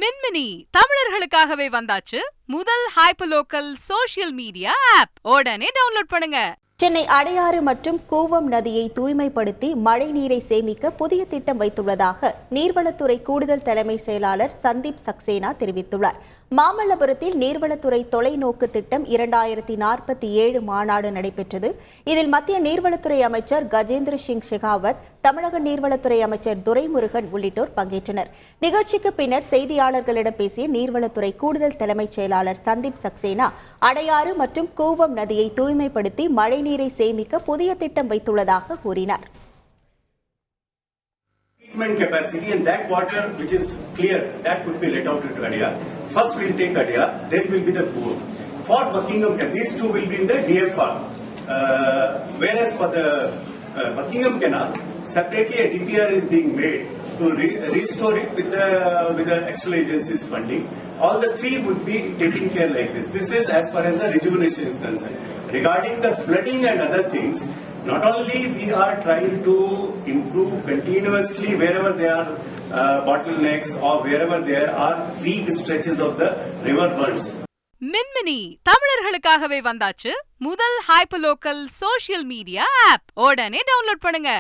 மின்மினி தமிழர்களுக்காகவே வந்தாச்சு முதல் hyperlocal social media app. உடனே டவுன்லோட் பண்ணுங்க. சென்னை அடையாறு மற்றும் கூவம் நதியை தூய்மைப்படுத்தி மழை நீரை சேமிக்க புதிய திட்டம் வைத்துள்ளதாக நீர்வளத்துறை கூடுதல் தலைமை செயலாளர் சந்தீப் சக்சேனா தெரிவித்துள்ளார். மாமல்லபுரத்தில் நீர்வளத்துறை தொலைநோக்கு திட்டம் 2047 மாநாடு நடைபெற்றது. இதில் மத்திய நீர்வளத்துறை அமைச்சர் கஜேந்திர சிங் ஷெகாவத், தமிழக நீர்வளத்துறை அமைச்சர் துரைமுருகன் உள்ளிட்டோர் பங்கேற்றனர். நிகழ்ச்சிக்கு பின்னர் செய்தியாளர்களிடம் பேசிய நீர்வளத்துறை கூடுதல் தலைமைச் செயலாளர் சந்தீப் சக்சேனா, அடையாறு மற்றும் கூவம் நதியை தூய்மைப்படுத்தி மழைநீரை சேமிக்க புதிய திட்டம் வைத்துள்ளதாக கூறினார். Treatment capacity and that water which is clear that could be let out into Adyar. First we'll take Adyar, then will be the pool. For Buckingham Canal, these two will be in the DFR. Whereas for the Buckingham Canal, separately a DPR is being made to restore it with the external agencies funding. All the three would be taking care like this. This is as far as the rejuvenation is concerned. Regarding the flooding and other things, not only we are trying to improve continuously wherever there are bottlenecks or wherever there are weak stretches of the river banks. மின்மினி தமிழர்களுக்காகவே வந்தாச்சு முதல் hyperlocal social media app. உடனே download பண்ணுங்க.